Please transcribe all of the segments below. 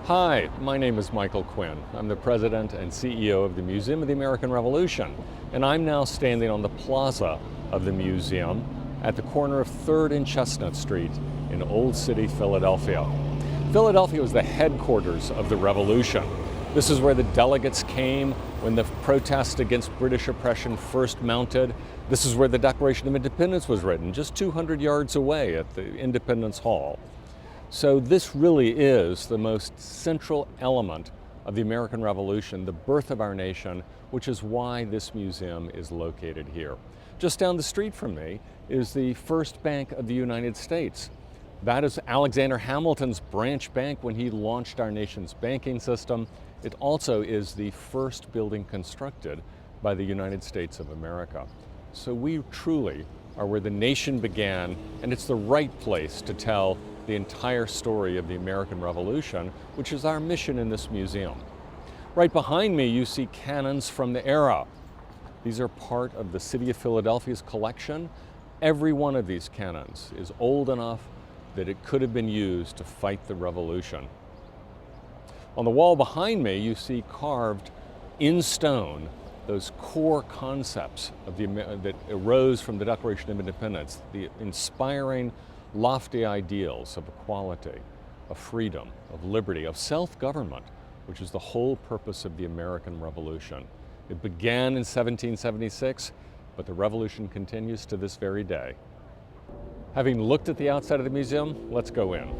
Hi, my name is Michael Quinn. I'm the president and CEO of the Museum of the American Revolution, and I'm now standing on the plaza of the museum at the corner of 3rd and Chestnut Street in Old City, Philadelphia. Philadelphia was the headquarters of the Revolution. This is where the delegates came when the protest against British oppression first mounted. This is where the Declaration of Independence was written, just 200 yards away at the Independence Hall. So this really is the most central element of the American Revolution, the birth of our nation, which is why this museum is located here. Just down the street from me is the First Bank of the United States. That is Alexander Hamilton's branch bank when he launched our nation's banking system. It also is the first building constructed by the United States of America. So we truly are where the nation began, and it's the right place to tell the entire story of the American Revolution, which is our mission in this museum. Right behind me, you see cannons from the era. These are part of the city of Philadelphia's collection. Every one of these cannons is old enough that it could have been used to fight the Revolution. On the wall behind me, you see carved in stone those core concepts of that arose from the Declaration of Independence, the inspiring, lofty ideals of equality, of freedom, of liberty, of self-government, which is the whole purpose of the American Revolution. It began in 1776, but the revolution continues to this very day. Having looked at the outside of the museum, let's go in.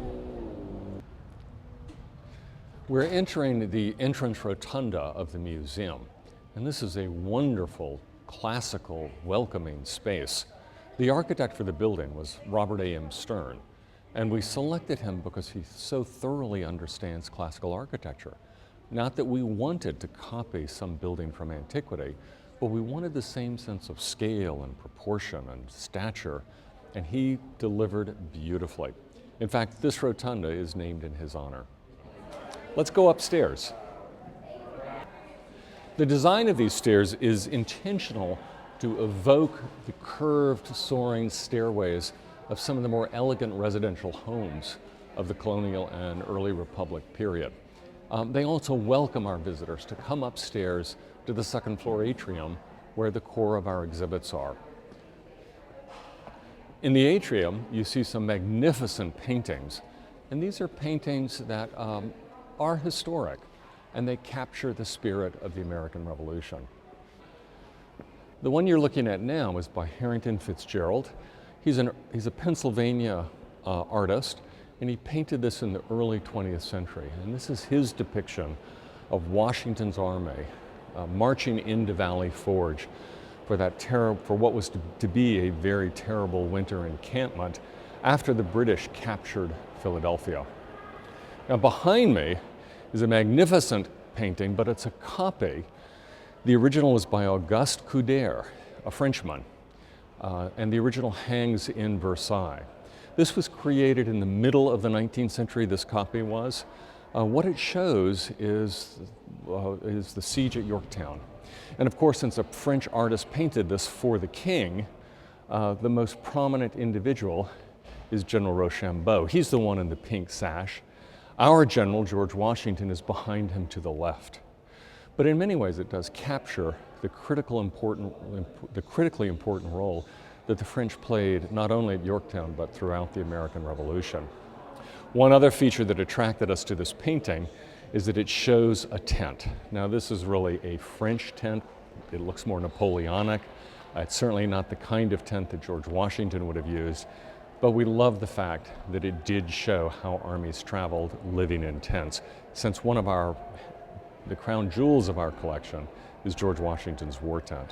We're entering the entrance rotunda of the museum, and this is a wonderful, classical, welcoming space. The architect for the building was Robert A.M. Stern, and we selected him because he so thoroughly understands classical architecture. Not that we wanted to copy some building from antiquity, but we wanted the same sense of scale and proportion and stature, and he delivered beautifully. In fact, this rotunda is named in his honor. Let's go upstairs. The design of these stairs is intentional to evoke the curved, soaring stairways of some of the more elegant residential homes of the colonial and early Republic period. They also welcome our visitors to come upstairs to the second floor atrium where the core of our exhibits are. In the atrium, you see some magnificent paintings, and these are paintings that are historic, and they capture the spirit of the American Revolution. The one you're looking at now is by Harrington Fitzgerald. He's a Pennsylvania artist, and he painted this in the early 20th century. And this is his depiction of Washington's army marching into Valley Forge for what was to be a very terrible winter encampment after the British captured Philadelphia. Now behind me is a magnificent painting, but it's a copy. The original was by Auguste Couder, a Frenchman, and the original hangs in Versailles. This was created in the middle of the 19th century, this copy was. What it shows is the siege at Yorktown. And of course, since a French artist painted this for the king, the most prominent individual is General Rochambeau. He's the one in the pink sash. Our general, George Washington, is behind him to the left. But in many ways, it does capture the critically important role that the French played not only at Yorktown, but throughout the American Revolution. One other feature that attracted us to this painting is that it shows a tent. Now, this is really a French tent. It looks more Napoleonic. It's certainly not the kind of tent that George Washington would have used, but we love the fact that it did show how armies traveled living in tents, since one of the crown jewels of our collection is George Washington's war tent.